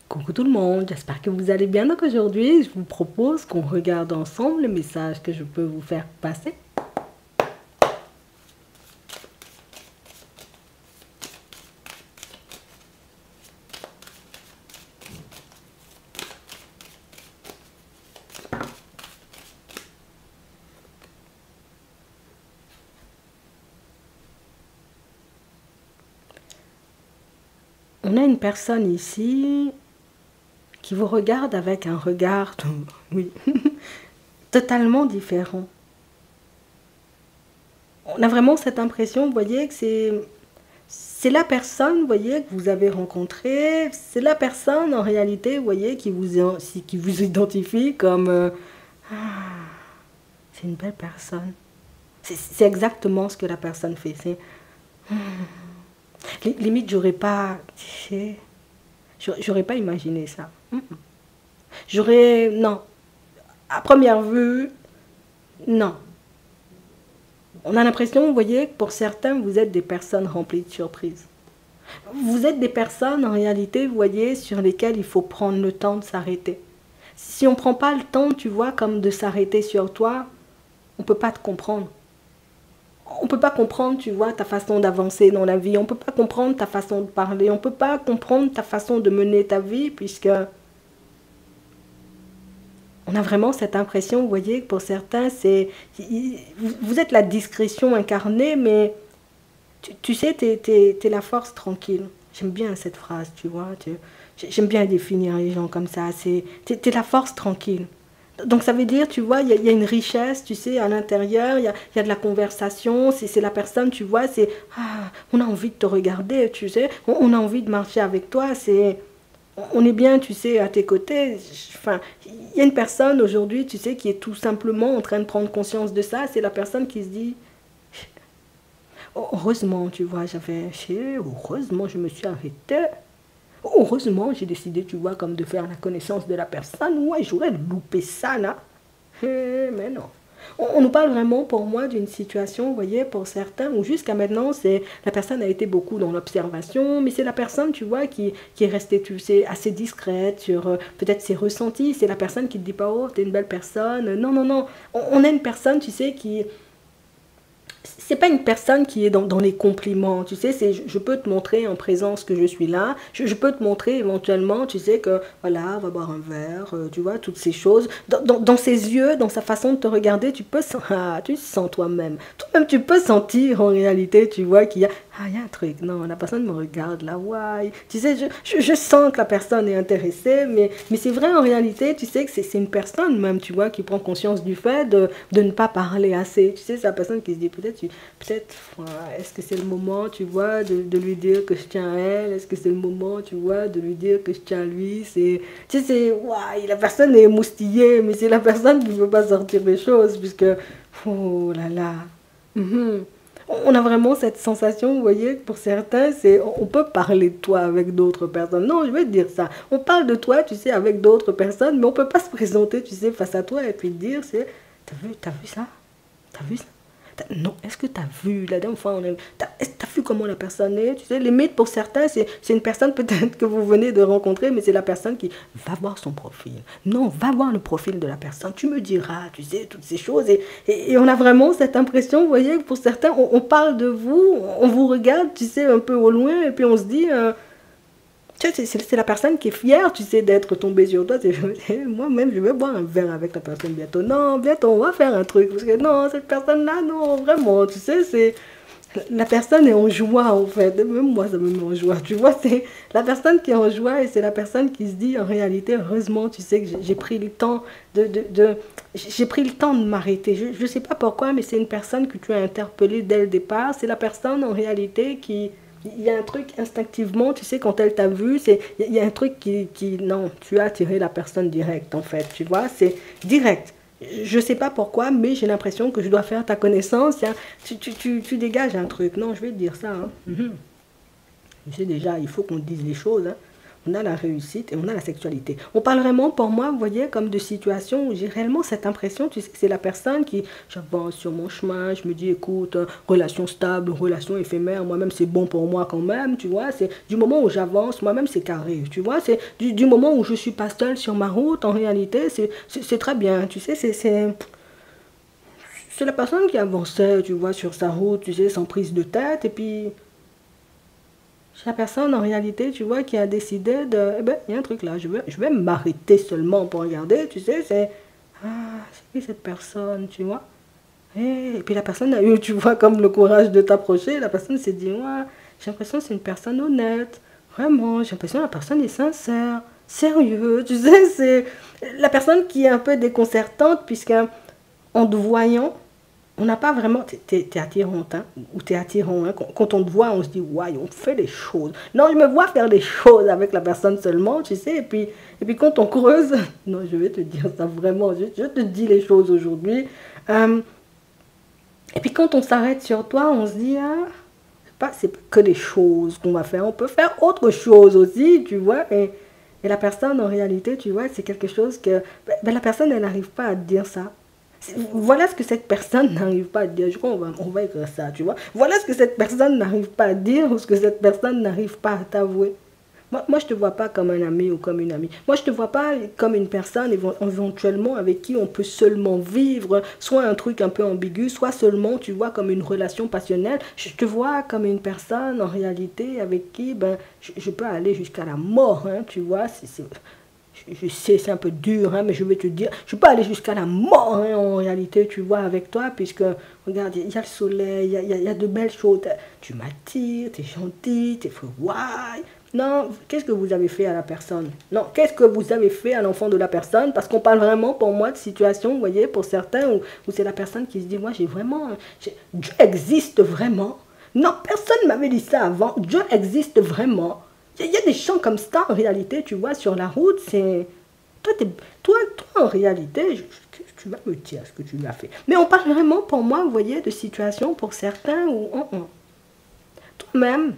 Coucou tout le monde, j'espère que vous allez bien. Donc aujourd'hui, je vous propose qu'on regarde ensemble le message que je peux vous faire passer. On a une personne ici qui vous regarde avec un regard, oui, totalement différent. On a vraiment cette impression, vous voyez, que c'est la personne, vous voyez, que vous avez rencontrée. C'est la personne, en réalité, vous voyez, qui vous identifie comme... ah, c'est une belle personne. C'est exactement ce que la personne fait. Limite, j'aurais pas imaginé ça. Non. À première vue, non. On a l'impression, vous voyez, que pour certains, vous êtes des personnes remplies de surprises. Vous êtes des personnes, en réalité, vous voyez, sur lesquelles il faut prendre le temps de s'arrêter. Si on ne prend pas le temps, tu vois, comme de s'arrêter sur toi, on ne peut pas te comprendre. On ne peut pas comprendre, tu vois, ta façon d'avancer dans la vie. On ne peut pas comprendre ta façon de parler. On ne peut pas comprendre ta façon de mener ta vie, puisque on a vraiment cette impression, vous voyez, que pour certains, vous êtes la discrétion incarnée, mais tu sais, t'es la force tranquille. J'aime bien cette phrase, tu vois. J'aime bien définir les gens comme ça. T'es la force tranquille. Donc ça veut dire, tu vois, il y a une richesse, tu sais, à l'intérieur, il y a de la conversation, c'est la personne, tu vois, on a envie de te regarder, tu sais, on a envie de marcher avec toi, on est bien, tu sais, à tes côtés. Enfin, il y a une personne aujourd'hui, tu sais, qui est tout simplement en train de prendre conscience de ça, c'est la personne qui se dit, heureusement, tu vois, heureusement, je me suis arrêtée. Heureusement, j'ai décidé, tu vois, comme de faire la connaissance de la personne. Ouais, j'aurais loupé ça, là. Mais non. On nous parle vraiment, pour moi, d'une situation, vous voyez, pour certains, où jusqu'à maintenant, la personne a été beaucoup dans l'observation, mais c'est la personne, tu vois, qui est restée, tu sais, assez discrète sur peut-être ses ressentis. C'est la personne qui ne dit pas, oh, t'es une belle personne. Non, non, non. On a une personne, tu sais, qui... C'est pas une personne qui est dans les compliments, tu sais, je peux te montrer en présence que je suis là, je peux te montrer éventuellement, tu sais, que voilà, on va boire un verre, tu vois, toutes ces choses. Dans ses yeux, dans sa façon de te regarder, tu sens toi-même. Toi-même, tu peux sentir en réalité, tu vois, il y a un truc, non, la personne me regarde là, ouais. Tu sais, je sens que la personne est intéressée, mais c'est vrai en réalité, tu sais, que c'est une personne même, tu vois, qui prend conscience du fait de ne pas parler assez. Tu sais, c'est la personne qui se dit peut-être, est-ce que c'est le moment, tu vois, de lui dire que je tiens à elle? Est-ce que c'est le moment, tu vois, de lui dire que je tiens à lui? Tu sais, ouais, la personne est émoustillée, mais c'est la personne qui ne veut pas sortir les choses, puisque, oh là là. On a vraiment cette sensation, vous voyez, pour certains, on peut parler de toi avec d'autres personnes. Non, je vais te dire ça. On parle de toi, tu sais, avec d'autres personnes, mais on ne peut pas se présenter, tu sais, face à toi et puis te dire, t'as vu ça? T'as vu ça? Non, est-ce que tu as vu, la dernière fois, t'as vu comment la personne est? Tu sais, limite pour certains, c'est une personne peut-être que vous venez de rencontrer, mais c'est la personne qui va voir son profil. Non, va voir le profil de la personne, tu me diras, tu sais, toutes ces choses. Et on a vraiment cette impression, vous voyez, que pour certains, on parle de vous, on vous regarde, tu sais, un peu au loin, et puis on se dit... tu sais, c'est la personne qui est fière, tu sais, d'être tombée sur toi. Moi-même, je vais boire un verre avec la personne bientôt. Non, bientôt, on va faire un truc. Parce que non, cette personne-là, non, vraiment, tu sais, la personne est en joie, en fait. Même moi, ça me met en joie. Tu vois, c'est la personne qui est en joie et c'est la personne qui se dit, en réalité, heureusement, tu sais, que j'ai pris le temps j'ai pris le temps de m'arrêter. Je ne sais pas pourquoi, mais c'est une personne que tu as interpellée dès le départ. C'est la personne, en réalité, qui... Il y a un truc instinctivement, tu sais, quand elle t'a vu, il y a un truc non, tu as attiré la personne direct, en fait, tu vois, c'est direct. Je sais pas pourquoi, mais j'ai l'impression que je dois faire ta connaissance. Hein. Tu dégages un truc. Non, je vais te dire ça. Hein. Tu sais déjà, il faut qu'on dise les choses. Hein. on a la réussite et on a la sexualité. On parle vraiment, pour moi, vous voyez, comme de situations où j'ai réellement cette impression, tu sais, c'est la personne qui, j'avance sur mon chemin, je me dis, écoute, relation stable, relation éphémère, moi-même, c'est bon pour moi quand même, tu vois, c'est du moment où j'avance, moi-même, c'est carré, tu vois, c'est du moment où je suis pas seule sur ma route, en réalité, c'est très bien, tu sais, c'est la personne qui avançait, tu vois, sur sa route, tu sais, sans prise de tête, et puis... C'est la personne, en réalité, tu vois, qui a décidé de... Eh ben, il y a un truc là, je vais m'arrêter seulement pour regarder, tu sais, c'est... Ah, c'est qui cette personne, tu vois? Et puis la personne a eu, tu vois, comme le courage de t'approcher, la personne s'est dit, ouais, j'ai l'impression que c'est une personne honnête, vraiment, j'ai l'impression que la personne est sincère, sérieux, tu sais, c'est... La personne qui est un peu déconcertante, puisque en te voyant, on n'a pas vraiment... T'es attirante, hein, ou t'es attirant, hein. Quand on te voit, on se dit, ouais, on fait des choses. Non, je me vois faire des choses avec la personne seulement, tu sais, et puis quand on creuse... Non, je vais te dire ça vraiment, je te dis les choses aujourd'hui. Et puis quand on s'arrête sur toi, on se dit, ah, c'est pas que des choses qu'on va faire, on peut faire autre chose aussi, tu vois, et la personne, en réalité, tu vois, c'est quelque chose que... Ben, la personne, elle n'arrive pas à te dire ça. Voilà ce que cette personne n'arrive pas à dire. Je crois qu'on va écrire ça, tu vois. Voilà ce que cette personne n'arrive pas à dire ou ce que cette personne n'arrive pas à t'avouer. Moi, je ne te vois pas comme un ami ou comme une amie. Moi, je ne te vois pas comme une personne éventuellement avec qui on peut seulement vivre, soit un truc un peu ambigu, soit seulement, tu vois, comme une relation passionnelle. Je te vois comme une personne, en réalité, avec qui ben, je peux aller jusqu'à la mort, hein, tu vois. Je sais, c'est un peu dur, hein, mais je vais te dire, je peux aller jusqu'à la mort, hein, en réalité, tu vois, avec toi, puisque, regarde, il y a le soleil, il y a de belles choses. Tu m'attires, tu es gentil, tu es waouh. Non, qu'est-ce que vous avez fait à la personne? Non, qu'est-ce que vous avez fait à l'enfant de la personne? Parce qu'on parle vraiment, pour moi, de situation, vous voyez, pour certains, où c'est la personne qui se dit, moi, Dieu existe vraiment. Non, personne ne m'avait dit ça avant. Dieu existe vraiment. Il y a des gens comme ça, en réalité, tu vois, sur la route, c'est... Toi, en réalité, tu vas me dire ce que tu lui as fait. Mais on parle vraiment, pour moi, vous voyez, de situations pour certains où... Toi-même,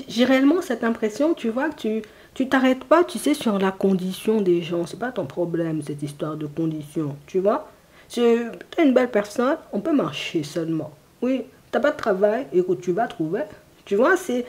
j'ai réellement cette impression, tu vois, que tu t'arrêtes pas, tu sais, sur la condition des gens. C'est pas ton problème, cette histoire de condition, tu vois. Tu es une belle personne, on peut marcher seulement. Oui, tu n'as pas de travail, écoute, tu vas trouver. Tu vois, c'est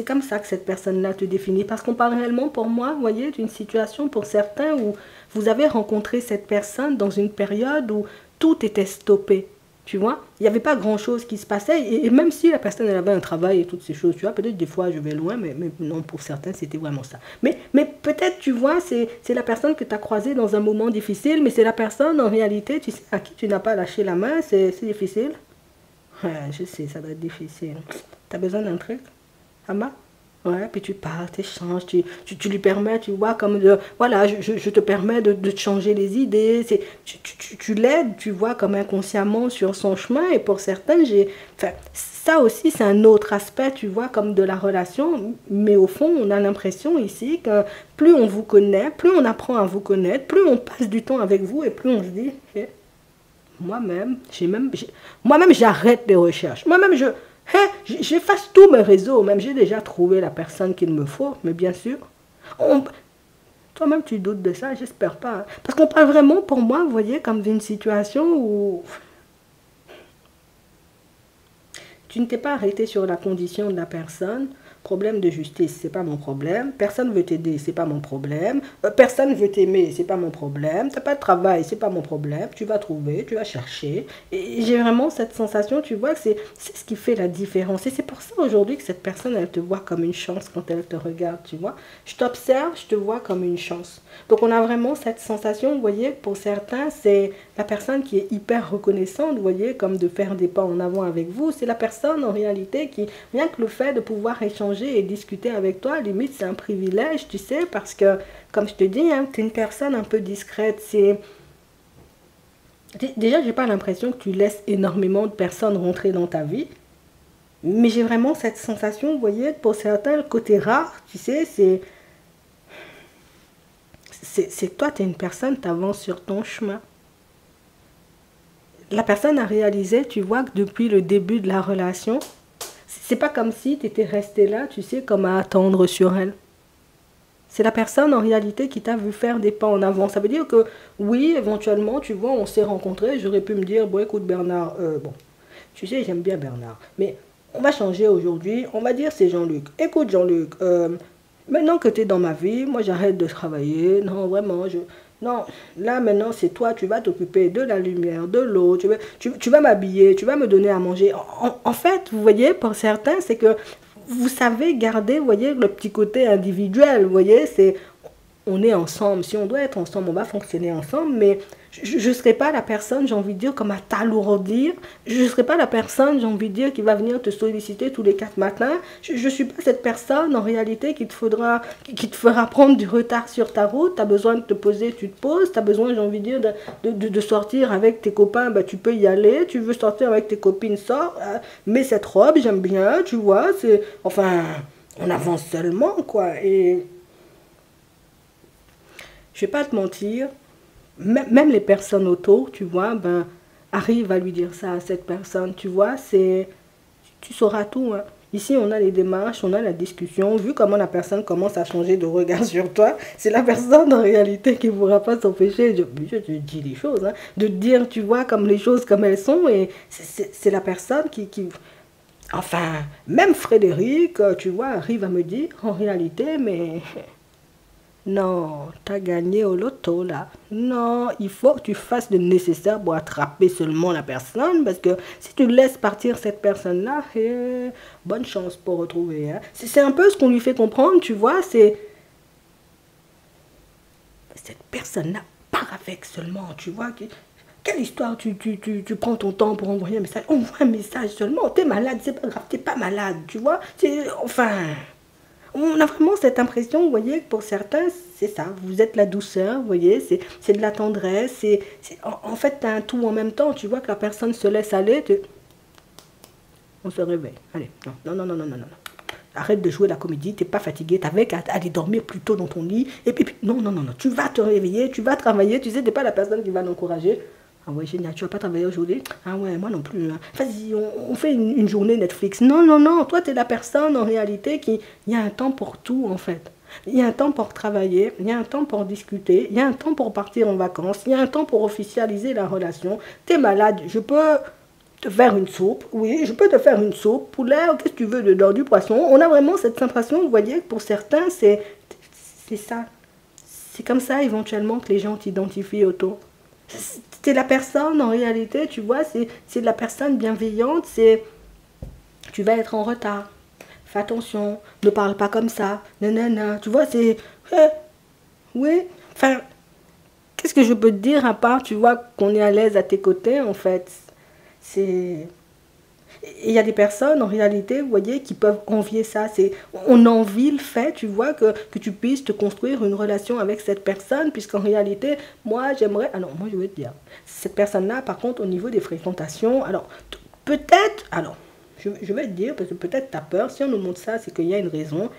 comme ça que cette personne-là te définit. Parce qu'on parle réellement, pour moi, vous voyez, d'une situation pour certains où vous avez rencontré cette personne dans une période où tout était stoppé. Tu vois, il n'y avait pas grand-chose qui se passait. Et même si la personne elle avait un travail et toutes ces choses, tu vois, peut-être des fois je vais loin, mais non, pour certains, c'était vraiment ça. Mais peut-être, tu vois, c'est la personne que tu as croisée dans un moment difficile, mais c'est la personne, en réalité, tu sais, à qui tu n'as pas lâché la main, c'est difficile. Ouais, je sais, ça doit être difficile. T'as besoin d'un truc, Ama? Ouais, puis tu parles, tu échanges, tu lui permets, tu vois, comme de... Voilà, je te permets de te changer les idées. Tu l'aides, tu vois, comme inconsciemment sur son chemin. Et pour certains, enfin, ça aussi, c'est un autre aspect, tu vois, comme de la relation. Mais au fond, on a l'impression ici que plus on vous connaît, plus on apprend à vous connaître, plus on passe du temps avec vous et plus on se dit... Moi-même, j'arrête les recherches. Moi-même, j'efface tous mes réseaux. Même, j'ai déjà trouvé la personne qu'il me faut. Mais bien sûr, toi-même, tu doutes de ça, j'espère pas. Hein. Parce qu'on parle vraiment, pour moi, vous voyez, comme d'une situation où tu ne t'es pas arrêté sur la condition de la personne. Problème de justice, c'est pas mon problème. Personne veut t'aider, c'est pas mon problème. Personne veut t'aimer, c'est pas mon problème. T'as pas de travail, c'est pas mon problème. Tu vas trouver, tu vas chercher. Et j'ai vraiment cette sensation, tu vois, que c'est ce qui fait la différence. Et c'est pour ça aujourd'hui que cette personne, elle te voit comme une chance quand elle te regarde, tu vois. Je t'observe, je te vois comme une chance. Donc on a vraiment cette sensation, vous voyez, pour certains, c'est la personne qui est hyper reconnaissante, vous voyez, comme de faire des pas en avant avec vous. C'est la personne, en réalité, qui, rien que le fait de pouvoir échanger et discuter avec toi, limite c'est un privilège, tu sais, parce que, comme je te dis, hein, tu es une personne un peu discrète. Déjà, j'ai pas l'impression que tu laisses énormément de personnes rentrer dans ta vie, mais j'ai vraiment cette sensation, vous voyez, pour certains, le côté rare, tu sais, c'est toi, tu es une personne, tu avances sur ton chemin. La personne a réalisé, tu vois, que depuis le début de la relation, C'est pas comme si tu étais resté là, tu sais, comme à attendre sur elle. C'est la personne en réalité qui t'a vu faire des pas en avant. Ça veut dire que oui, éventuellement, tu vois, on s'est rencontrés, j'aurais pu me dire, bon écoute Bernard, bon, tu sais, j'aime bien Bernard, mais on va changer aujourd'hui, on va dire c'est Jean-Luc. Écoute Jean-Luc, maintenant que tu es dans ma vie, moi j'arrête de travailler, non vraiment, non, là maintenant c'est toi, tu vas t'occuper de la lumière, de l'eau, tu vas m'habiller, tu vas me donner à manger. En fait, vous voyez, pour certains, c'est que vous savez garder, vous voyez, le petit côté individuel, vous voyez, c'est on est ensemble, si on doit être ensemble, on va fonctionner ensemble, mais je ne serai pas la personne, j'ai envie de dire, comme à t'alourdir, je ne serai pas la personne, j'ai envie de dire, qui va venir te solliciter tous les 4 matins, je ne suis pas cette personne, en réalité, qui te fera prendre du retard sur ta route, tu as besoin de te poser, tu te poses, tu as besoin, j'ai envie de dire, de sortir avec tes copains, bah, tu peux y aller, tu veux sortir avec tes copines, sors, mets cette robe, j'aime bien, tu vois, enfin, on avance seulement, quoi, et je vais pas te mentir, même les personnes autour, tu vois, ben, arrivent à lui dire ça à cette personne, tu vois, tu sauras tout, hein. Ici, on a les démarches, on a la discussion. Vu comment la personne commence à changer de regard sur toi, c'est la personne en réalité qui ne pourra pas s'empêcher, je te dis les choses, hein, de te dire, tu vois, comme les choses comme elles sont. Et c'est la personne qui... Enfin, même Frédéric, tu vois, arrive à me dire, en réalité, mais... Non, t'as gagné au loto là. Non, il faut que tu fasses le nécessaire pour attraper seulement la personne parce que si tu laisses partir cette personne-là, bonne chance pour retrouver. Hein. C'est un peu ce qu'on lui fait comprendre, tu vois, c'est... Cette personne-là part avec seulement, tu vois. Quelle histoire, tu prends ton temps pour envoyer un message. Envoie un message seulement, t'es malade, c'est pas grave, t'es pas malade, tu vois. Enfin... On a vraiment cette impression, vous voyez, que pour certains, c'est ça, vous êtes la douceur, vous voyez, c'est de la tendresse, en fait, tu as un tout en même temps, tu vois que la personne se laisse aller, on se réveille, allez, non. Arrête de jouer la comédie, t'es pas fatigué, t'avais qu'à aller dormir plus tôt dans ton lit, et puis, non, tu vas te réveiller, tu vas travailler, tu sais, t'es pas la personne qui va l'encourager. Ah ouais, génial, tu vas pas travailler aujourd'hui? Ah ouais, moi non plus. Hein. Vas-y, on fait une journée Netflix. Non, toi, tu es la personne en réalité qui... Il y a un temps pour tout, en fait. Il y a un temps pour travailler, il y a un temps pour discuter, il y a un temps pour partir en vacances, il y a un temps pour officialiser la relation. Tu es malade, je peux te faire une soupe, oui, je peux te faire une soupe, poulet, qu'est-ce que tu veux dedans, du poisson. On a vraiment cette sensation, vous voyez, que pour certains, c'est ça. C'est comme ça, éventuellement, que les gens t'identifient autour. C'est la personne en réalité, tu vois, c'est de la personne bienveillante, c'est tu vas être en retard, fais attention, ne parle pas comme ça, nanana, tu vois, c'est oui, enfin, qu'est-ce que je peux te dire à part, tu vois, qu'on est à l'aise à tes côtés en fait, c'est... Il y a des personnes, en réalité, vous voyez, qui peuvent envier ça. On envie le fait, tu vois, que tu puisses te construire une relation avec cette personne, puisqu'en réalité, moi, j'aimerais... Alors, moi, je vais te dire, cette personne-là, par contre, au niveau des fréquentations, alors, peut-être... Alors, je vais te dire, parce que peut-être tu as peur, si on nous montre ça, c'est qu'il y a une raison.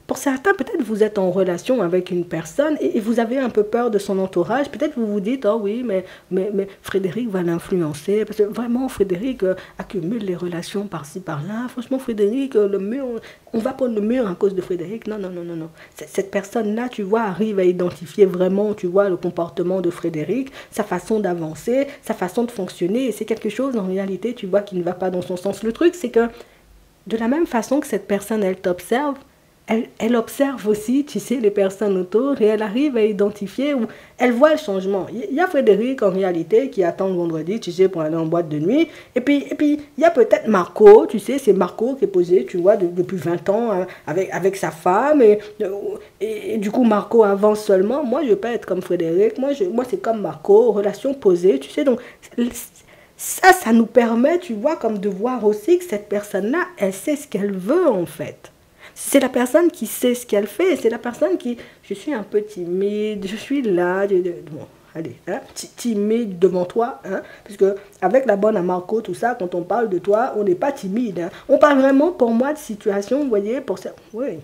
Pour certains, peut-être vous êtes en relation avec une personne et vous avez un peu peur de son entourage. Peut-être vous vous dites, oh oui, mais Frédéric va l'influencer. Parce que vraiment, Frédéric accumule les relations par-ci, par-là. Franchement, Frédéric, le mur, on va prendre le mur à cause de Frédéric. Non. Cette personne-là, tu vois, arrive à identifier vraiment, tu vois, le comportement de Frédéric, sa façon d'avancer, sa façon de fonctionner. Et c'est quelque chose, en réalité, tu vois, qui ne va pas dans son sens. Le truc, c'est que de la même façon que cette personne, elle t'observe, elle observe aussi, tu sais, les personnes autour et elle arrive à identifier où elle voit le changement. Il y a Frédéric, en réalité, qui attend le vendredi, tu sais, pour aller en boîte de nuit. Et puis il y a peut-être Marco, tu sais, c'est Marco qui est posé, tu vois, depuis 20 ans hein, avec sa femme. Et du coup, Marco avance seulement. Moi, je ne veux pas être comme Frédéric. Moi c'est comme Marco, relation posée, tu sais. Donc, ça nous permet, tu vois, comme de voir aussi que cette personne-là, elle sait ce qu'elle veut, en fait. C'est la personne qui sait ce qu'elle fait, c'est la personne qui, je suis un peu timide, je suis là, bon, allez, hein, timide devant toi, hein, parce que avec la bonne à Marco, tout ça, quand on parle de toi, on n'est pas timide, hein. On parle vraiment pour moi de situation, vous voyez, oui,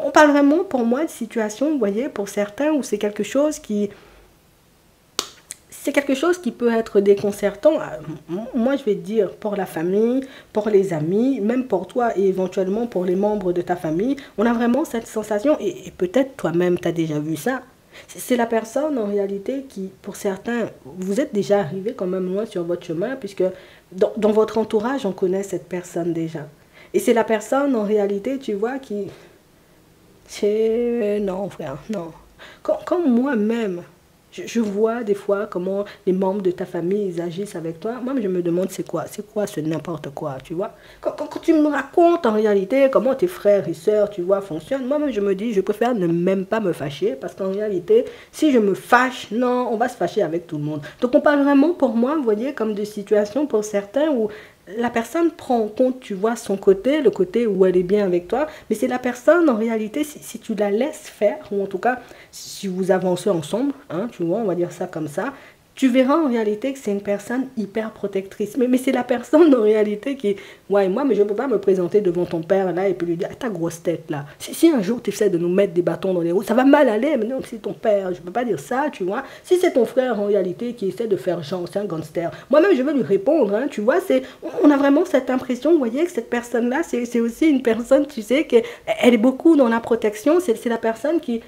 on parle vraiment pour moi de situation, vous voyez, pour certains où c'est quelque chose qui, c'est quelque chose qui peut être déconcertant. Moi, je vais te dire, pour la famille, pour les amis, même pour toi et éventuellement pour les membres de ta famille, on a vraiment cette sensation, et peut-être toi-même, tu as déjà vu ça. C'est la personne en réalité qui, pour certains, vous êtes déjà arrivé quand même loin sur votre chemin, puisque dans votre entourage, on connaît cette personne déjà. Et c'est la personne en réalité, tu vois, qui... Non, frère, non. Comme moi-même, je vois des fois comment les membres de ta famille ils agissent avec toi. Moi, je me demande c'est quoi ce n'importe quoi, tu vois. Quand tu me racontes en réalité comment tes frères et sœurs, tu vois, fonctionnent, moi-même je me dis, je préfère ne même pas me fâcher parce qu'en réalité, si je me fâche, non, on va se fâcher avec tout le monde. Donc on parle vraiment pour moi, vous voyez, comme de situations pour certains où la personne prend en compte, tu vois, son côté, le côté où elle est bien avec toi, mais c'est la personne, en réalité, si tu la laisses faire, ou en tout cas, si vous avancez ensemble, hein, tu vois, on va dire ça comme ça, tu verras en réalité que c'est une personne hyper protectrice. Mais c'est la personne en réalité qui... Ouais, moi, mais je ne peux pas me présenter devant ton père là et puis lui dire, ah, ta grosse tête là. Si un jour tu essaies de nous mettre des bâtons dans les roues, ça va mal aller. Mais non, c'est ton père, je ne peux pas dire ça, tu vois. Si c'est ton frère en réalité qui essaie de faire genre, c'est un gangster. Moi-même, je vais lui répondre, hein, tu vois. On a vraiment cette impression, vous voyez, que cette personne-là, c'est aussi une personne, tu sais, qu'elle est beaucoup dans la protection. C'est la personne qui...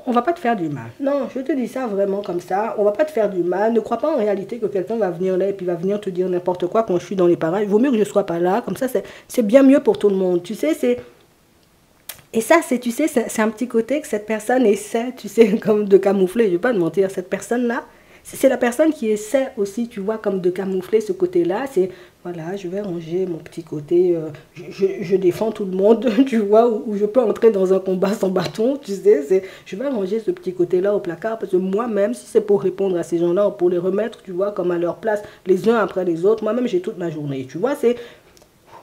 On va pas te faire du mal. Non, je te dis ça vraiment comme ça. On va pas te faire du mal. Ne crois pas en réalité que quelqu'un va venir là et puis va venir te dire n'importe quoi quand je suis dans les parages. Il vaut mieux que je sois pas là. Comme ça, c'est bien mieux pour tout le monde. Tu sais, c'est... Et ça, tu sais, c'est un petit côté que cette personne essaie, tu sais, comme de camoufler. Je vais pas te mentir, cette personne-là, c'est la personne qui essaie aussi, tu vois, comme de camoufler ce côté-là. C'est, voilà, je vais ranger mon petit côté, je défends tout le monde, tu vois, ou je peux entrer dans un combat sans bâton, tu sais. Je vais ranger ce petit côté-là au placard, parce que moi-même, si c'est pour répondre à ces gens-là, ou pour les remettre, tu vois, comme à leur place, les uns après les autres, moi-même, j'ai toute ma journée, tu vois, c'est...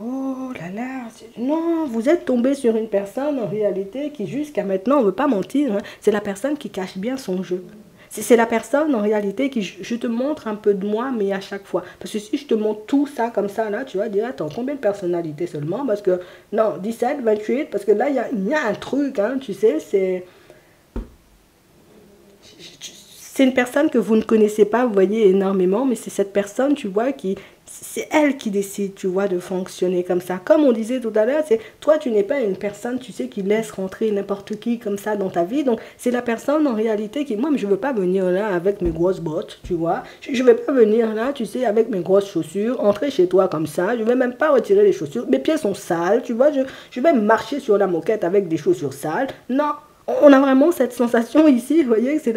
Oh là là, non, vous êtes tombé sur une personne en réalité qui jusqu'à maintenant, on ne veut pas mentir, hein, c'est la personne qui cache bien son jeu. C'est la personne en réalité qui, je te montre un peu de moi, mais à chaque fois. Parce que si je te montre tout ça comme ça, là, tu vas dire, attends, combien de personnalités seulement? Parce que, non, 17, 28, parce que là, il y a un truc, hein, tu sais, c'est une personne que vous ne connaissez pas, vous voyez, énormément, mais c'est cette personne, tu vois, c'est elle qui décide, tu vois, de fonctionner comme ça. Comme on disait tout à l'heure, toi, tu n'es pas une personne, tu sais, qui laisse rentrer n'importe qui comme ça dans ta vie. Donc, c'est la personne, en réalité, qui, moi, je ne veux pas venir là avec mes grosses bottes, tu vois. Je ne vais pas venir là, tu sais, avec mes grosses chaussures, entrer chez toi comme ça. Je ne vais même pas retirer les chaussures. Mes pieds sont sales, tu vois. Je vais marcher sur la moquette avec des chaussures sales. Non. On a vraiment cette sensation ici, vous voyez, que c'est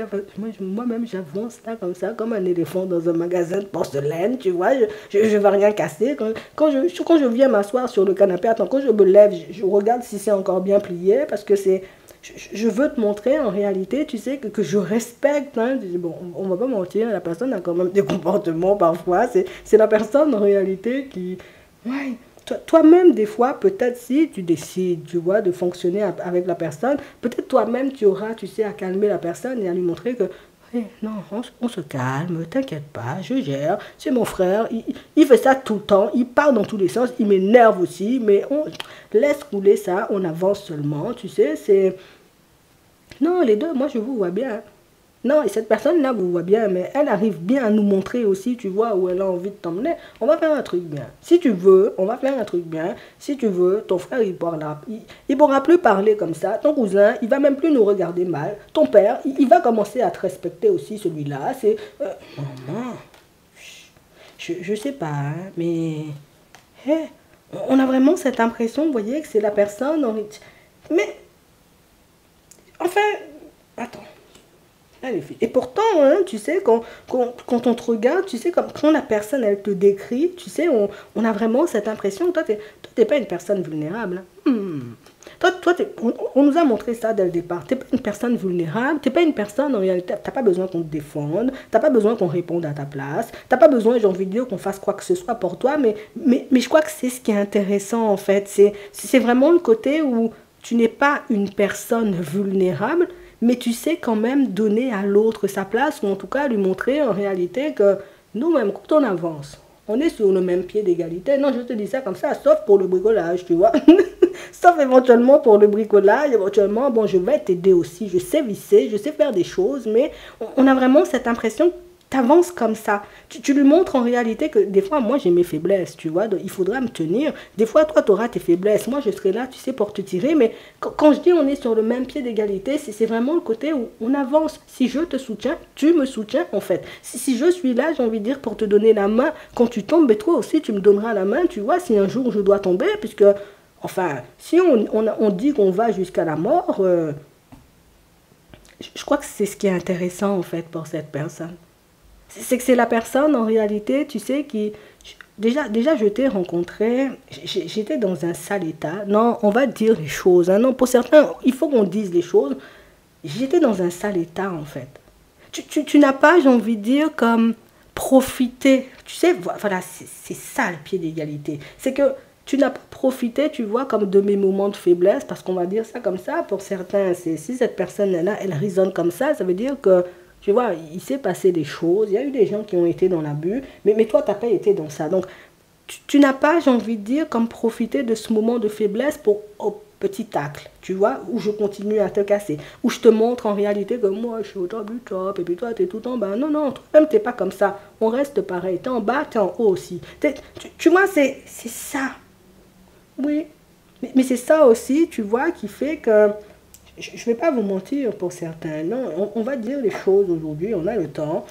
moi-même j'avance là comme ça, comme un éléphant dans un magasin de porcelaine, tu vois, je ne vais rien casser. Quand je viens m'asseoir sur le canapé, attends, quand je me lève, je regarde si c'est encore bien plié, parce que je veux te montrer en réalité, tu sais, que je respecte, hein. Bon, on va pas mentir, la personne a quand même des comportements parfois, c'est la personne en réalité qui... Ouais. Toi-même, des fois, peut-être si tu décides, tu vois, de fonctionner avec la personne, peut-être toi-même, tu auras, tu sais, à calmer la personne et à lui montrer que, hey, non, on se calme, t'inquiète pas, je gère, c'est mon frère, il fait ça tout le temps, il part dans tous les sens, il m'énerve aussi, mais on laisse couler ça, on avance seulement, tu sais, c'est... Non, les deux, moi, je vous vois bien. Non, et cette personne-là, vous voit bien, mais elle arrive bien à nous montrer aussi, tu vois, où elle a envie de t'emmener. On va faire un truc bien. Si tu veux, on va faire un truc bien. Si tu veux, ton frère, il pourra plus parler comme ça. Ton cousin, il va même plus nous regarder mal. Ton père, il va commencer à te respecter aussi, celui-là. C'est... maman, je sais pas, hein, mais... Hey, on a vraiment cette impression, vous voyez, que c'est la personne... Mais... Enfin... Attends. Et pourtant, hein, tu sais, quand on te regarde, tu sais, comme quand la personne, elle te décrit, tu sais, on a vraiment cette impression, toi, t'es pas une personne vulnérable. Hein. On nous a montré ça dès le départ. T'es pas une personne vulnérable, t'es pas une personne, en réalité, t'as pas besoin qu'on te défende, t'as pas besoin qu'on réponde à ta place, t'as pas besoin, j'ai envie de dire, qu'on fasse quoi que ce soit pour toi, mais je crois que c'est ce qui est intéressant, en fait. C'est vraiment le côté où tu n'es pas une personne vulnérable, mais tu sais quand même donner à l'autre sa place, ou en tout cas lui montrer en réalité que nous-mêmes, quand on avance, On est sur le même pied d'égalité. Non, je te dis ça comme ça, sauf pour le bricolage, tu vois. Sauf éventuellement pour le bricolage, éventuellement, bon, je vais t'aider aussi. Je sais visser, je sais faire des choses, mais on a vraiment cette impression que tu avances comme ça. Tu lui montres en réalité que des fois, moi, j'ai mes faiblesses, tu vois. Donc, il faudra me tenir. Des fois, toi, tu auras tes faiblesses. Moi, je serai là, tu sais, pour te tirer. Mais quand je dis on est sur le même pied d'égalité, c'est vraiment le côté où on avance. Si je te soutiens, tu me soutiens, en fait. Si je suis là, j'ai envie de dire, pour te donner la main, quand tu tombes, mais toi aussi, tu me donneras la main, tu vois, si un jour je dois tomber, puisque... Enfin, si on dit qu'on va jusqu'à la mort, je crois que c'est ce qui est intéressant, en fait, pour cette personne. C'est que c'est la personne, en réalité, tu sais, qui... Déjà je t'ai rencontré, j'étais dans un sale état. Non, on va dire les choses. Hein. Non, pour certains, il faut qu'on dise les choses. J'étais dans un sale état, en fait. Tu n'as pas, j'ai envie de dire, comme profité. Tu sais, voilà, c'est ça le pied d'égalité. C'est que tu n'as pas profité, tu vois, comme de mes moments de faiblesse, parce qu'on va dire ça comme ça. Pour certains, si cette personne-là, elle résonne comme ça veut dire que, tu vois, il s'est passé des choses, il y a eu des gens qui ont été dans l'abus, mais toi, tu n'as pas été dans ça. Donc, tu n'as pas, j'ai envie de dire, comme profité de ce moment de faiblesse pour petit tacle, tu vois, où je continue à te casser, où je te montre en réalité que moi, je suis au top du top, et puis toi, tu es tout en bas. Non, non, toi-même, tu n'es pas comme ça. On reste pareil. Tu es en bas, tu es en haut aussi. Tu vois, c'est ça. Oui, mais c'est ça aussi, tu vois, qui fait que, je ne vais pas vous mentir pour certains, non, on va dire les choses aujourd'hui, on a le temps.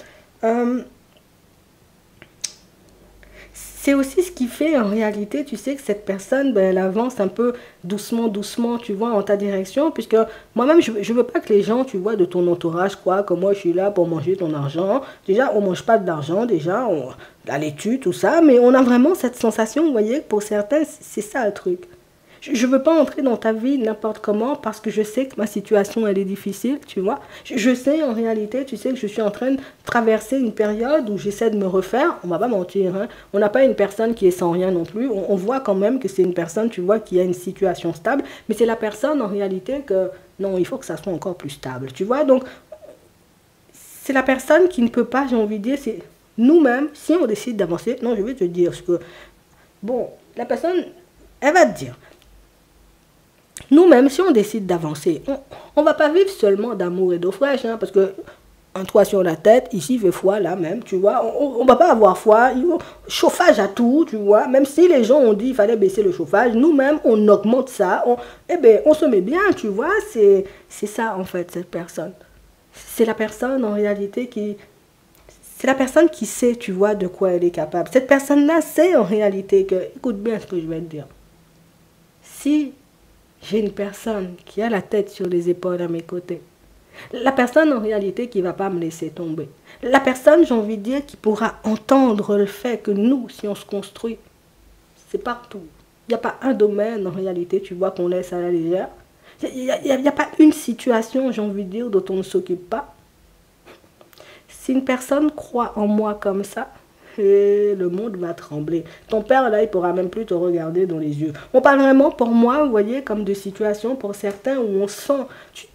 C'est aussi ce qui fait en réalité, tu sais, que cette personne, ben, elle avance un peu doucement, doucement, tu vois, en ta direction, puisque moi-même, je ne veux pas que les gens, tu vois, de ton entourage croient que moi, je suis là pour manger ton argent. Déjà, on ne mange pas de l'argent, déjà, la laitue, tout ça, mais on a vraiment cette sensation, vous voyez, que pour certains, c'est ça le truc. Je ne veux pas entrer dans ta vie n'importe comment parce que je sais que ma situation, elle est difficile, tu vois. Je sais en réalité, tu sais que je suis en train de traverser une période où j'essaie de me refaire. On ne va pas mentir, hein. On n'a pas une personne qui est sans rien non plus. On voit quand même que c'est une personne, tu vois, qui a une situation stable. Mais c'est la personne en réalité que, non, il faut que ça soit encore plus stable, tu vois. Donc, c'est la personne qui ne peut pas, j'ai envie de dire, c'est nous-mêmes, si on décide d'avancer. Non, je vais te dire ce que... Bon, la personne, elle va te dire... Nous-mêmes, si on décide d'avancer, on ne va pas vivre seulement d'amour et d'eau fraîche, hein, parce que un toit sur la tête, ici il fait froid là même, tu vois, on ne va pas avoir froid, chauffage à tout, tu vois, même si les gens ont dit qu'il fallait baisser le chauffage, nous-mêmes on augmente ça, eh ben, on se met bien, tu vois, c'est ça en fait cette personne. C'est la personne en réalité qui... C'est la personne qui sait, tu vois, de quoi elle est capable. Cette personne-là sait en réalité que, écoute bien ce que je vais te dire, si... j'ai une personne qui a la tête sur les épaules à mes côtés. La personne en réalité qui ne va pas me laisser tomber. La personne, j'ai envie de dire, qui pourra entendre le fait que nous, si on se construit, c'est partout. Il n'y a pas un domaine en réalité, tu vois, qu'on laisse à la légère. Il n'y a pas une situation, j'ai envie de dire, dont on ne s'occupe pas. Si une personne croit en moi comme ça, et le monde va trembler. Ton père, là, il ne pourra même plus te regarder dans les yeux. On parle vraiment, pour moi, vous voyez, comme de situations, pour certains, où on sent...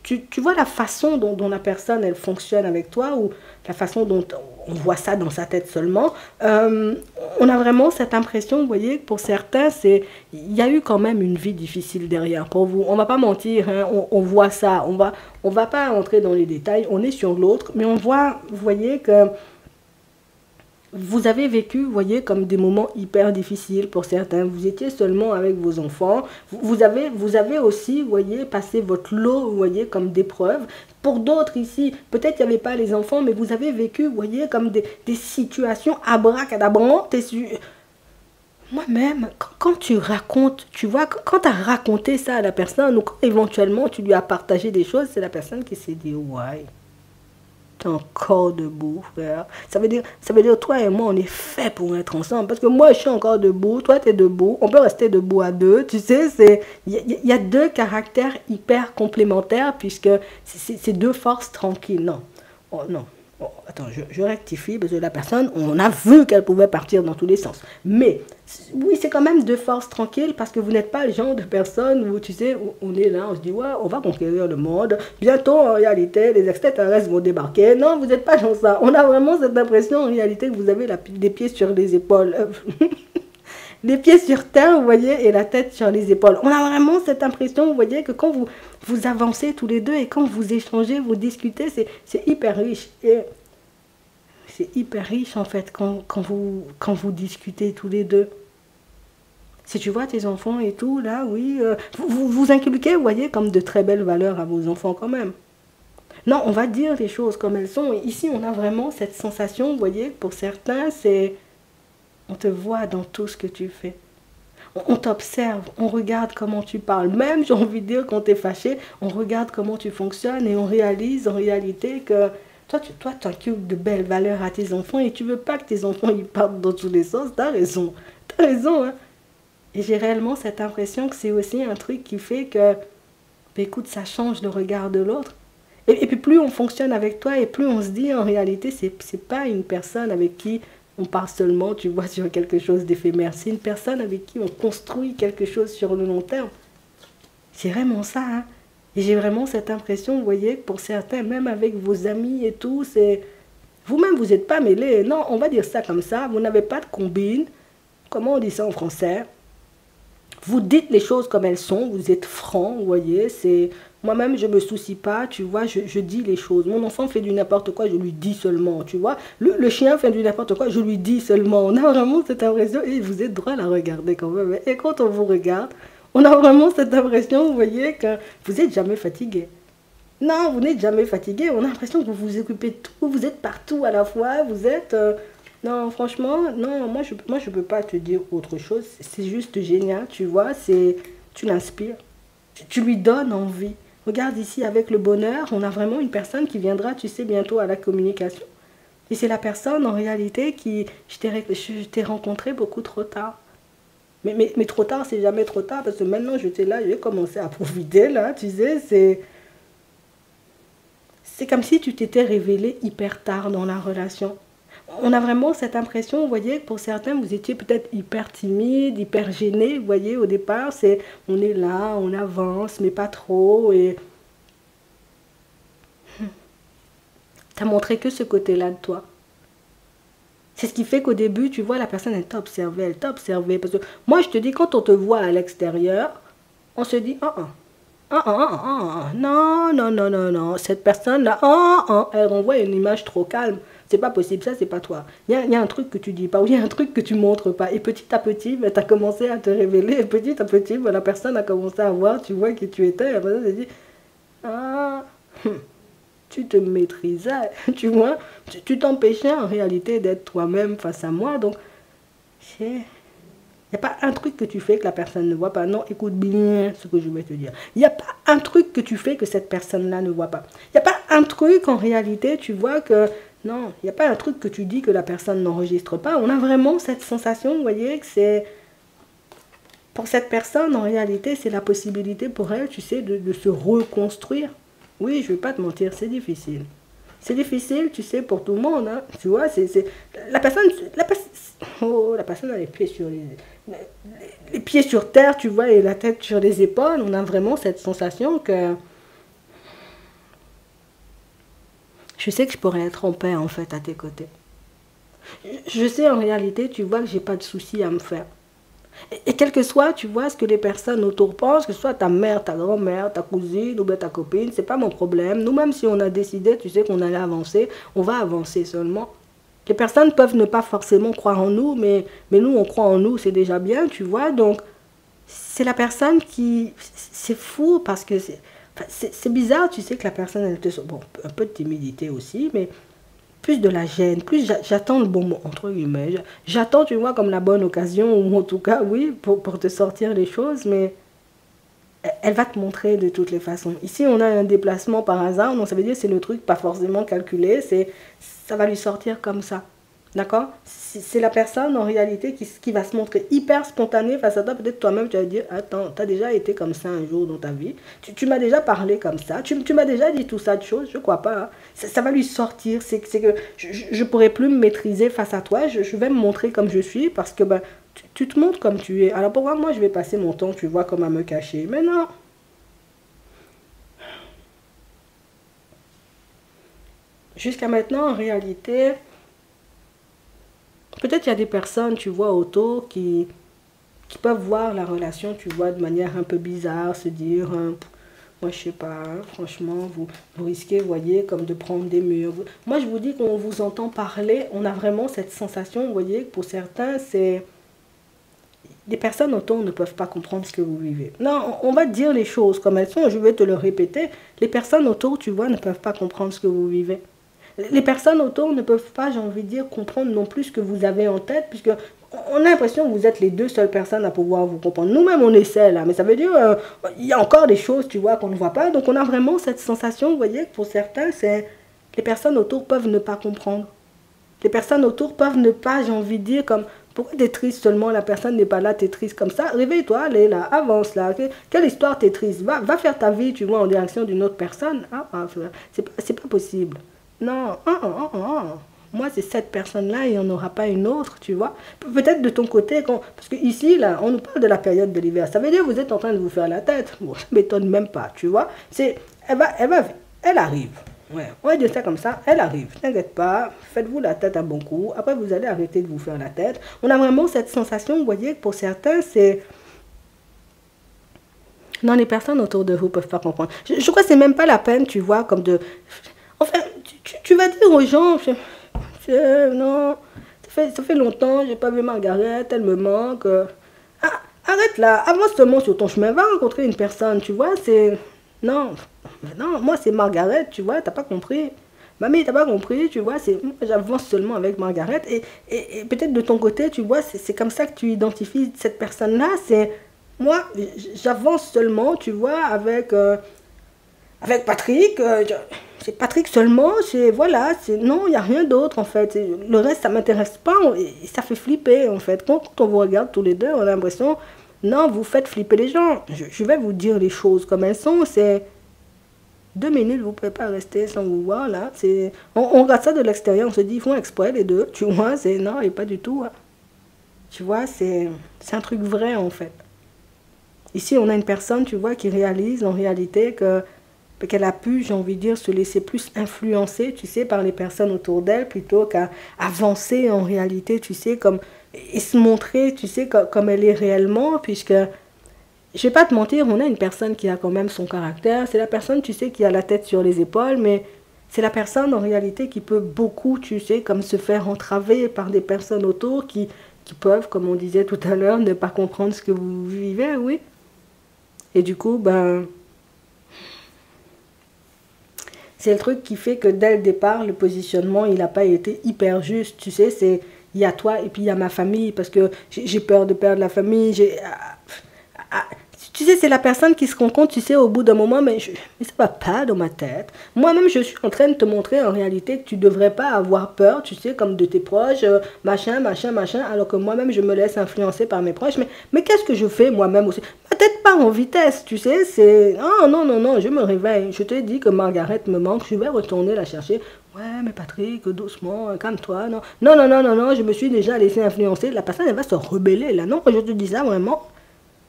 Tu vois la façon dont la personne, elle fonctionne avec toi, ou la façon dont on voit ça dans sa tête seulement. On a vraiment cette impression, vous voyez, que pour certains, il y a eu quand même une vie difficile derrière. Pour vous, on ne va pas mentir, hein, on voit ça. On va pas entrer dans les détails, on est sur l'autre, mais on voit, vous voyez, que... Vous avez vécu, vous voyez, comme des moments hyper difficiles pour certains. Vous étiez seulement avec vos enfants. Vous avez aussi, vous voyez, passé votre lot, vous voyez, comme d'épreuves. Pour d'autres ici, peut-être il n'y avait pas les enfants, mais vous avez vécu, vous voyez, comme des situations abracadabrantes. Moi-même, quand tu racontes, tu vois, quand tu as raconté ça à la personne, ou quand éventuellement tu lui as partagé des choses, c'est la personne qui s'est dit, ouais. T'es encore debout, frère. Ça veut dire, toi et moi, on est fait pour être ensemble. Parce que moi, je suis encore debout, toi, tu es debout. On peut rester debout à deux. Tu sais, il y a deux caractères hyper complémentaires, puisque c'est deux forces tranquilles. Non, oh, non. Bon, attends, je rectifie, parce que la personne, on a vu qu'elle pouvait partir dans tous les sens. Mais, oui, c'est quand même de force tranquille, parce que vous n'êtes pas le genre de personne où, tu sais, on est là, on se dit, ouais, on va conquérir le monde. Bientôt, en réalité, les extraterrestres vont débarquer. Non, vous n'êtes pas dans ça. On a vraiment cette impression, en réalité, que vous avez les pieds sur les épaules. Les pieds sur terre, vous voyez, et la tête sur les épaules. On a vraiment cette impression, vous voyez, que quand vous avancez tous les deux et quand vous échangez, vous discutez, c'est hyper riche. Et c'est hyper riche, en fait, quand vous discutez tous les deux. Si tu vois tes enfants et tout, là, oui, vous inculquez, vous voyez, comme de très belles valeurs à vos enfants quand même. Non, on va dire les choses comme elles sont. Et ici, on a vraiment cette sensation, vous voyez, pour certains, c'est... On te voit dans tout ce que tu fais. On t'observe, on regarde comment tu parles. Même, j'ai envie de dire, quand tu es fâché, on regarde comment tu fonctionnes et on réalise en réalité que toi, tu inculques de belles valeurs à tes enfants et tu veux pas que tes enfants ils partent dans tous les sens. T'as raison. T'as raison, hein. Et j'ai réellement cette impression que c'est aussi un truc qui fait que, ben, écoute, ça change le regard de l'autre. Et puis plus on fonctionne avec toi et plus on se dit en réalité, c'est pas une personne avec qui on part seulement, tu vois, sur quelque chose d'éphémère. C'est une personne avec qui on construit quelque chose sur le long terme. C'est vraiment ça, hein. Et j'ai vraiment cette impression, vous voyez, pour certains, même avec vos amis et tout, c'est... Vous-même, vous n'êtes pas mêlés. Non, on va dire ça comme ça. Vous n'avez pas de combine. Comment on dit ça en français? Vous dites les choses comme elles sont. Vous êtes franc, vous voyez. C'est... Moi-même, je ne me soucie pas, tu vois, je dis les choses. Mon enfant fait du n'importe quoi, je lui dis seulement, tu vois. Le chien fait du n'importe quoi, je lui dis seulement. On a vraiment cette impression, et vous êtes droit à la regarder quand même. Et quand on vous regarde, on a vraiment cette impression, vous voyez, que vous n'êtes jamais fatigué. Non, vous n'êtes jamais fatigué. On a l'impression que vous vous occupez de tout, vous êtes partout à la fois, vous êtes... Non, franchement, non, moi je peux pas te dire autre chose. C'est juste génial, tu vois, c'est... Tu l'inspires. Tu lui donnes envie. Regarde ici, avec le bonheur, on a vraiment une personne qui viendra, tu sais, bientôt à la communication. Et c'est la personne, en réalité, qui... Je t'ai rencontré beaucoup trop tard. Mais trop tard, c'est jamais trop tard, parce que maintenant, j'étais là, j'ai commencé à profiter, là, tu sais, c'est comme si tu t'étais révélé hyper tard dans la relation. On a vraiment cette impression, vous voyez, que pour certains, vous étiez peut-être hyper timide, hyper gêné, vous voyez, au départ, c'est on est là, on avance, mais pas trop, et t'as montré que ce côté-là de toi. C'est ce qui fait qu'au début, tu vois, la personne, elle t'a observé, parce que moi, je te dis, quand on te voit à l'extérieur, on se dit, non, non, non, non, non, cette personne-là, elle renvoie une image trop calme. C'est pas possible, ça, c'est pas toi. Il y a un truc que tu dis pas, ou il y a un truc que tu montres pas. Et petit à petit, tu as commencé à te révéler. Et petit à petit, la personne a commencé à voir, tu vois, qui tu étais. Et la personne s'est dit, ah, tu te maîtrisais, tu vois. Tu t'empêchais en réalité d'être toi-même face à moi. Donc, il n'y a pas un truc que tu fais que la personne ne voit pas. Non, écoute bien ce que je vais te dire. Il n'y a pas un truc que tu fais que cette personne-là ne voit pas. Il n'y a pas un truc en réalité, tu vois, que... Non, il n'y a pas un truc que tu dis que la personne n'enregistre pas. On a vraiment cette sensation, vous voyez, que c'est... Pour cette personne, en réalité, c'est la possibilité pour elle, tu sais, de se reconstruire. Oui, je ne vais pas te mentir, c'est difficile. C'est difficile, tu sais, pour tout le monde, hein. Tu vois, c'est... La personne... la personne a les pieds sur les pieds sur terre, tu vois, et la tête sur les épaules. On a vraiment cette sensation que... Je sais que je pourrais être en paix, en fait, à tes côtés. Je sais, en réalité, tu vois, que j'ai pas de soucis à me faire. Et quel que soit, tu vois, ce que les personnes autour pensent, que ce soit ta mère, ta grand-mère, ta cousine ou bien ta copine, c'est pas mon problème. Nous, même si on a décidé, tu sais, qu'on allait avancer, on va avancer seulement. Les personnes peuvent ne pas forcément croire en nous, mais nous, on croit en nous, c'est déjà bien, tu vois. Donc, c'est la personne qui... C'est fou parce que c'est bizarre, tu sais, que la personne, elle te... Bon, un peu de timidité aussi, mais plus de la gêne, plus j'attends le bon mot, entre guillemets. J'attends, tu vois, comme la bonne occasion, ou en tout cas, oui, pour te sortir les choses, mais elle va te montrer de toutes les façons. Ici, on a un déplacement par hasard, donc ça veut dire que c'est le truc pas forcément calculé, ça va lui sortir comme ça. D'accord? C'est la personne en réalité qui va se montrer hyper spontanée face à toi. Peut-être toi-même tu vas dire, attends, tu as déjà été comme ça un jour dans ta vie. Tu m'as déjà parlé comme ça. Tu m'as déjà dit tout ça de choses. Je crois pas, hein. Ça va lui sortir. C'est que je pourrais plus me maîtriser face à toi. Je vais me montrer comme je suis parce que ben, tu te montres comme tu es. Alors pourquoi moi je vais passer mon temps, tu vois, comme à me cacher? Mais non. Jusqu'à maintenant, en réalité, peut-être il y a des personnes, tu vois, autour qui peuvent voir la relation, tu vois, de manière un peu bizarre, se dire, moi je sais pas, hein, franchement, vous risquez, vous voyez, comme de prendre des murs. Moi je vous dis qu'on vous entend parler, on a vraiment cette sensation, vous voyez, que pour certains, c'est... Les personnes autour ne peuvent pas comprendre ce que vous vivez. Non, on va dire les choses comme elles sont, je vais te le répéter. Les personnes autour, tu vois, ne peuvent pas comprendre ce que vous vivez. Les personnes autour ne peuvent pas, j'ai envie de dire, comprendre non plus ce que vous avez en tête, puisque on a l'impression que vous êtes les deux seules personnes à pouvoir vous comprendre. Nous-mêmes, on essaie là, mais ça veut dire il y a encore des choses, tu vois, qu'on ne voit pas. Donc, on a vraiment cette sensation, vous voyez, que pour certains, c'est les personnes autour peuvent ne pas comprendre. Les personnes autour peuvent ne pas, j'ai envie de dire, comme pourquoi t'es triste seulement, la personne n'est pas là, t'es triste comme ça. Réveille-toi, allez là, avance là. Quelle histoire t'es triste? Va faire ta vie, tu vois, en direction d'une autre personne. C'est pas possible. Non, moi c'est cette personne-là, il n'y en aura pas une autre, tu vois. Peut-être de ton côté, parce que ici, là, on nous parle de la période de l'hiver. Ça veut dire que vous êtes en train de vous faire la tête. Bon, ça ne m'étonne même pas, tu vois. Elle arrive. Ouais, on va dire ça comme ça, elle arrive. T'inquiète pas, faites-vous la tête un bon coup. Après, vous allez arrêter de vous faire la tête. On a vraiment cette sensation, vous voyez, que pour certains, c'est... Non, les personnes autour de vous ne peuvent pas comprendre. Je crois que c'est même pas la peine, tu vois, comme de... Enfin, tu vas dire aux gens, non, ça fait longtemps, j'ai pas vu Margaret, elle me manque. Arrête là, avance seulement sur ton chemin, va rencontrer une personne, tu vois, c'est... Non, non, moi c'est Margaret, tu vois, t'as pas compris. Mamie, t'as pas compris, tu vois, j'avance seulement avec Margaret et peut-être de ton côté, tu vois, c'est comme ça que tu identifies cette personne-là, c'est... Moi, j'avance seulement, tu vois, avec Patrick, c'est Patrick seulement, c'est voilà, non, il n'y a rien d'autre en fait. Le reste, ça ne m'intéresse pas et ça fait flipper en fait. Quand on vous regarde tous les deux, on a l'impression, non, vous faites flipper les gens. Je vais vous dire les choses comme elles sont, c'est 2 minutes, vous ne pouvez pas rester sans vous voir là. On regarde ça de l'extérieur, on se dit, ils font exprès les deux, tu vois, c'est non, et pas du tout. Hein. Tu vois, c'est un truc vrai en fait. Ici, on a une personne, tu vois, qui réalise en réalité qu'elle a pu, j'ai envie de dire, se laisser plus influencer, tu sais, par les personnes autour d'elle, plutôt qu'à avancer en réalité, tu sais, et se montrer, tu sais, comme elle est réellement, puisque, je vais pas te mentir, on a une personne qui a quand même son caractère, c'est la personne, tu sais, qui a la tête sur les épaules, mais c'est la personne, en réalité, qui peut beaucoup, tu sais, comme se faire entraver par des personnes autour qui peuvent, comme on disait tout à l'heure, ne pas comprendre ce que vous vivez, oui. Et du coup, ben... C'est le truc qui fait que dès le départ, le positionnement, il n'a pas été hyper juste. Tu sais, il y a toi et puis il y a ma famille parce que j'ai peur de perdre la famille. Tu sais, c'est la personne qui se rend compte, tu sais, au bout d'un moment, mais ça ne va pas dans ma tête. Moi-même, je suis en train de te montrer en réalité que tu ne devrais pas avoir peur, tu sais, comme de tes proches, machin, alors que moi-même, je me laisse influencer par mes proches. Mais qu'est-ce que je fais moi-même aussi? Ma tête part en vitesse, tu sais, c'est... Oh, non, je me réveille. Je te dis que Margaret me manque, je vais retourner la chercher. Ouais, mais Patrick, doucement, calme-toi. Non, je me suis déjà laissé influencer. La personne, elle va se rebeller, là. Non, je te dis ça vraiment.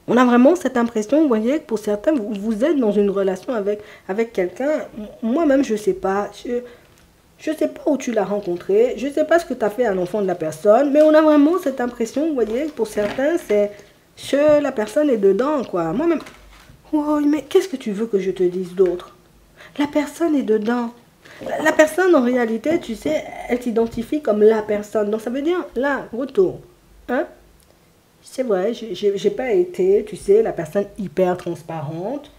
On a vraiment cette impression, vous voyez, que pour certains, vous êtes dans une relation avec quelqu'un. Moi-même, je ne sais pas. Je ne sais pas où tu l'as rencontré. Je ne sais pas ce que tu as fait à l'enfant de la personne. Mais on a vraiment cette impression, vous voyez, que pour certains, c'est que la personne est dedans, quoi. Moi-même, oh, mais qu'est-ce que tu veux que je te dise d'autre? La personne est dedans. La personne, en réalité, tu sais, elle t'identifie comme la personne. Donc, ça veut dire, là, retour. Hein? C'est vrai, j'ai pas été, tu sais, la personne hyper transparente.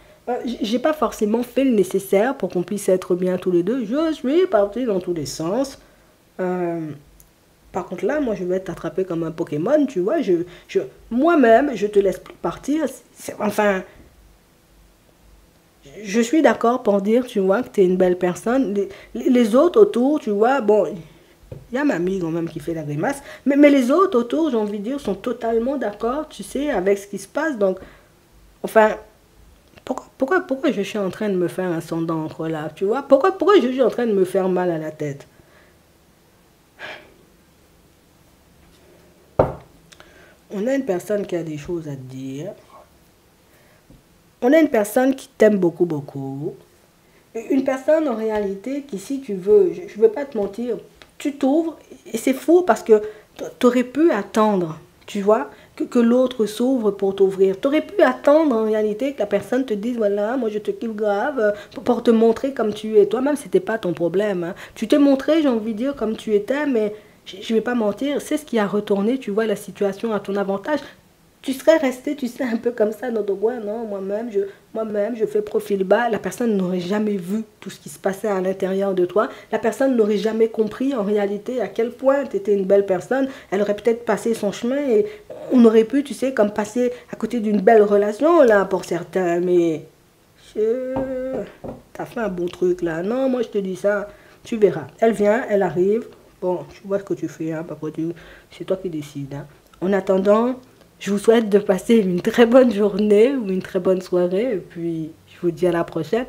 J'ai pas forcément fait le nécessaire pour qu'on puisse être bien tous les deux. Je suis partie dans tous les sens. Par contre, là, moi, je vais t'attraper comme un Pokémon, tu vois. Moi-même, je te laisse plus partir. Enfin, je suis d'accord pour dire, tu vois, que tu es une belle personne. Les autres autour, tu vois, bon, Il y a ma amie quand même qui fait la grimace. Mais les autres autour, j'ai envie de dire, sont totalement d'accord, tu sais, avec ce qui se passe. Donc, enfin, pourquoi je suis en train de me faire un sang d'encre là, tu vois? Pourquoi je suis en train de me faire mal à la tête? On a une personne qui a des choses à te dire. On a une personne qui t'aime beaucoup, beaucoup. Une personne en réalité qui, si tu veux, je ne veux pas te mentir, tu t'ouvres et c'est faux parce que tu aurais pu attendre, tu vois, que l'autre s'ouvre pour t'ouvrir. Tu aurais pu attendre en réalité que la personne te dise, voilà, moi je te kiffe grave, pour te montrer comme tu es. Toi-même, c'était pas ton problème, hein. Tu t'es montré, j'ai envie de dire, comme tu étais, mais je ne vais pas mentir, c'est ce qui a retourné, tu vois, la situation à ton avantage. Tu serais resté, tu sais, un peu comme ça dans ton coin, non, moi-même, je fais profil bas. La personne n'aurait jamais vu tout ce qui se passait à l'intérieur de toi. La personne n'aurait jamais compris en réalité à quel point tu étais une belle personne. Elle aurait peut-être passé son chemin et on aurait pu, tu sais, comme passer à côté d'une belle relation, là, pour certains. Mais t'as fait un bon truc, là. Non, moi, je te dis ça, tu verras. Elle vient, elle arrive. Bon, je vois ce que tu fais, hein, c'est toi qui décides, hein. En attendant, je vous souhaite de passer une très bonne journée ou une très bonne soirée et puis je vous dis à la prochaine.